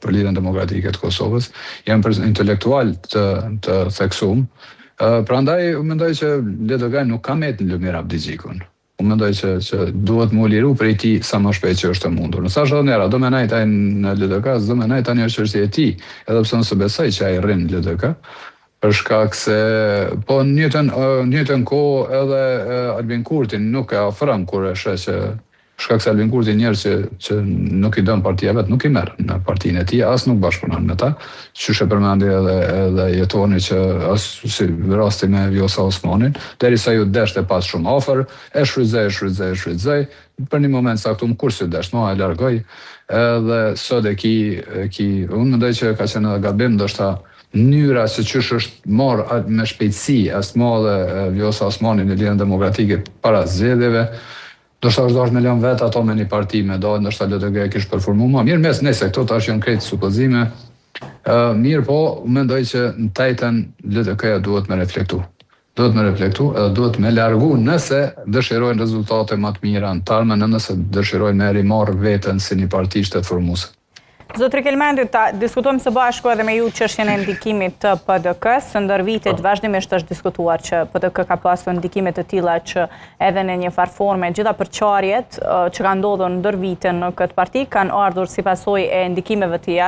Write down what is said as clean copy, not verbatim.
për Lidhjen Demokratike të Kosovës, jam intelektual të theksuar. Prandaj, unë mendoj që LDK nuk ka met në Lumir Abdixhikun. Unë mendoj që duhet mu liru prej ti sa më shpejt që është e mundur. Nësa është edhe njëra, do me najt në LDK, do me najt tani është çështja e tij, edhe pse nëse besoj që ai rrin në LDK, për shkak se po në njëjtën kohë edhe Albin Kurti nuk e ofron kur e sheh që shkak se Albin Kurti njerëz që nuk i don partia vet, nuk i merr në partinë e tij, as nuk bashkëpunon me ta. Qysh e përmendi edhe jetoni që as si rasti me Vjosa Osmanin, derisa ju deshte pas shumë afër, e shfrytëzoi, për një moment saktum kur si desh, e largoi, edhe sot unë mendoj që ka qenë edhe gabim, ndoshta mënyra se çysh është marrë me shpejtësi as madhe Vjosa Osmani në Lidhjen Demokratike para zgjedhjeve. Ndoshta është dashur me lënë vetë ato me një parti me dalë, ndoshta LDK kishte performuar më mirë, nëse këto tash janë krejt supozime. Mirë po, mendoj që në tajten LDK-ja duhet me reflektu. Edhe duhet me largu nëse dëshirojnë rezultate më të mira në tarme, nëse dëshirojnë me rimarrë veten si një parti shtetëformuese. Zotri Kelmendi, ta diskutojmë së bashku edhe me ju çështjen e ndikimit të PDK-s. Ndër vitet vazhdimisht është diskutuar që PDK ka pasur ndikime të tilla që edhe në një farë forme gjitha përçarjet që kanë ndodhur ndër vite në këtë parti kanë ardhur si pasojë e ndikimeve të tjera.